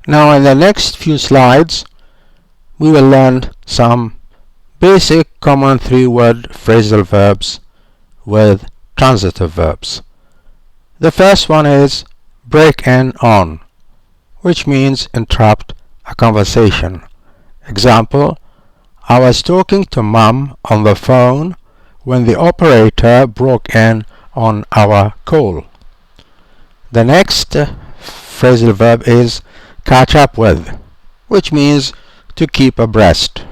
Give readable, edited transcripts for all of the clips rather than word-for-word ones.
Now in the next few slides we will learn some basic common three-word phrasal verbs with transitive verbs. The first one is break in on, which means interrupt a conversation. Example, I was talking to Mum on the phone when the operator broke in on our call. The next phrasal verb is catch up with, which means to keep abreast.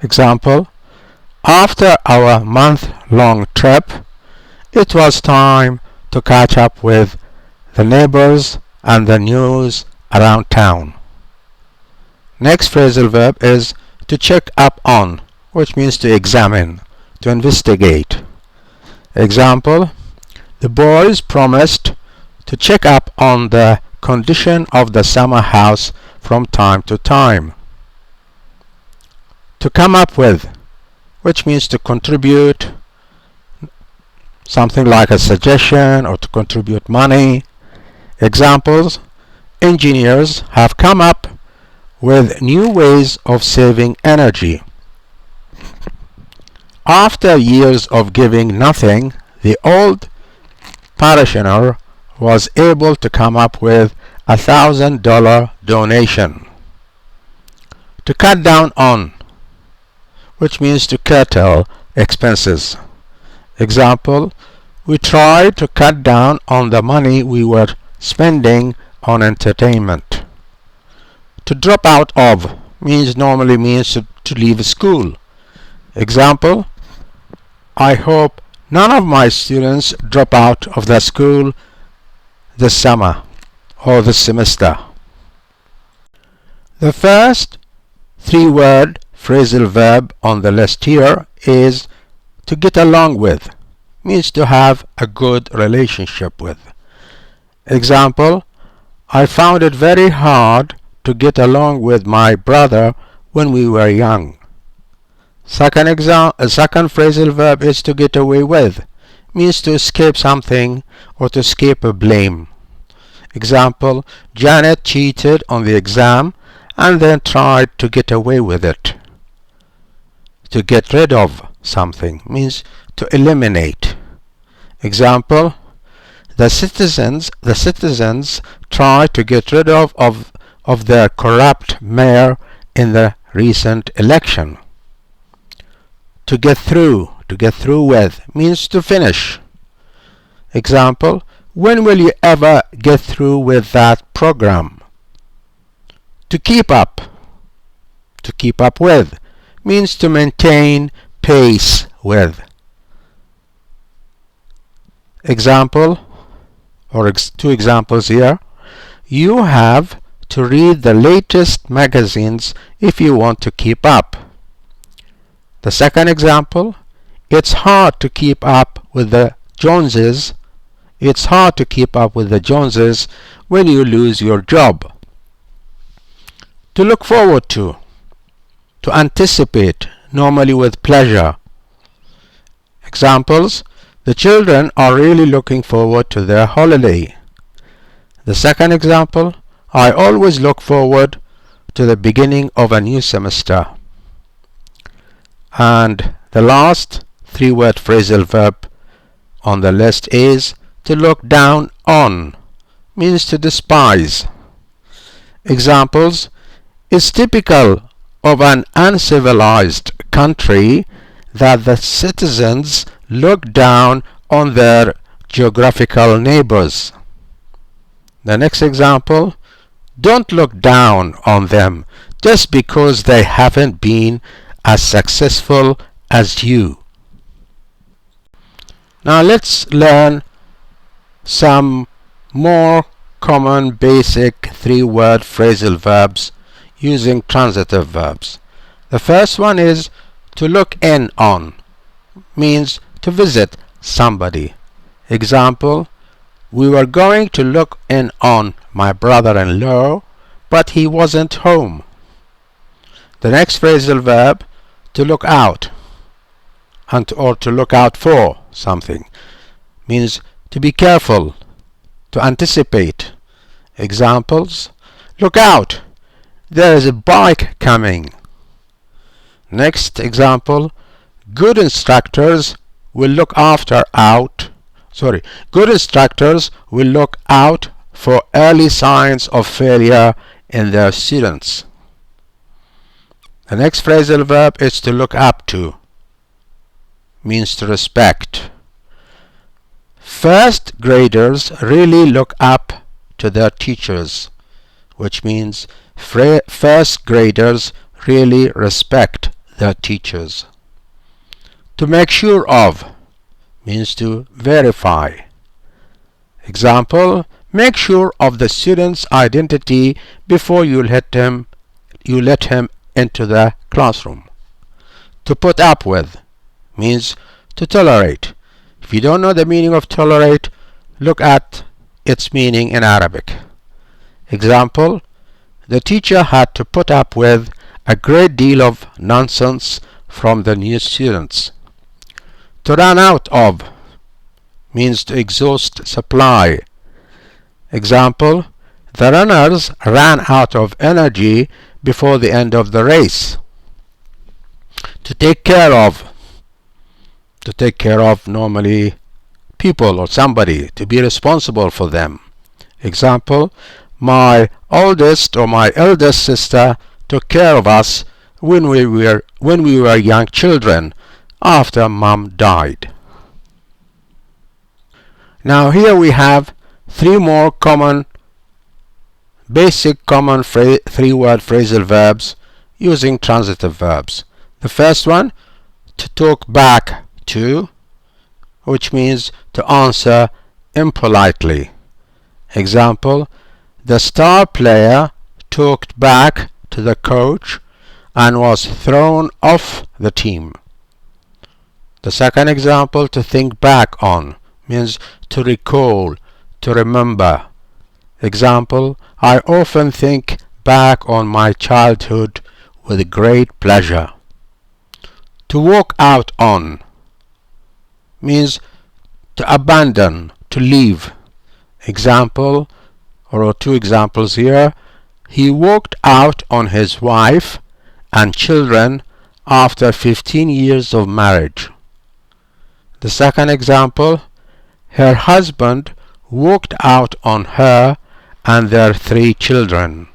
Example, after our month-long trip, it was time to catch up with the neighbors and the news around town. Next phrasal verb is to check up on, which means to examine, to investigate. Example, the boys promised to check up on the condition of the summer house from time to time. To come up with, which means to contribute, something like a suggestion, or to contribute money. Examples, engineers have come up with new ways of saving energy. After years of giving nothing, the old parishioner was able to come up with $1,000 donation. To cut down on, which means to curtail expenses. Example, we tried to cut down on the money we were spending on entertainment. To drop out of normally means to leave school. Example, I hope none of my students drop out of the school this summer or this semester. The first three-word phrasal verb on the list here is to get along with, means to have a good relationship with. Example, I found it very hard to get along with my brother when we were young. Second phrasal verb is to get away with, means to escape something or to escape a blame. Example, Janet cheated on the exam and then tried to get away with it. To get rid of something means to eliminate. Example, the citizens tried to get rid of their corrupt mayor in the recent election. To get through with means to finish. Example, when will you ever get through with that program? To keep up with means to maintain pace with. Example, or two examples here. You have to read the latest magazines if you want to keep up. The second example, it's hard to keep up with the Joneses. It's hard to keep up with the Joneses when you lose your job. To look forward to anticipate, normally with pleasure. Examples, the children are really looking forward to their holiday. The second example, I always look forward to the beginning of a new semester. And the last three-word phrasal verb on the list is to look down on, means to despise. Examples, it's typical of an uncivilized country that the citizens look down on their geographical neighbors. The next example, don't look down on them just because they haven't been as successful as you. Now let's learn some more common basic three-word phrasal verbs using transitive verbs. The first one is to look in on, means to visit somebody. Example, we were going to look in on my brother-in-law, but he wasn't home. The next phrasal verb, to look out, or to look out for something, means to be careful, to anticipate. Examples, Look out! There is a bike coming. Next example. Good instructors will look out for early signs of failure in their students. The next phrasal verb is to look up to. Means to respect. First graders really look up to their teachers, which means first graders really respect their teachers. To make sure of means to verify. Example, make sure of the student's identity before you let him into the classroom. To put up with means to tolerate. If you don't know the meaning of tolerate, look at its meaning in Arabic. Example, the teacher had to put up with a great deal of nonsense from the new students. To run out of means to exhaust supply. Example, the runners ran out of energy before the end of the race. To take care of. To take care of normally people or somebody, to be responsible for them. Example, my oldest or my eldest sister took care of us when we were young children after mom died. Now here we have three more basic common three-word phrasal verbs using transitive verbs. The first one, to talk back to, which means to answer impolitely. Example, the star player talked back to the coach and was thrown off the team. The second example, to think back on, means to recall, to remember. Example, I often think back on my childhood with great pleasure. To walk out on means to abandon, to leave. Example, or two examples here. He walked out on his wife and children after 15 years of marriage. The second example, her husband walked out on her and their 3 children.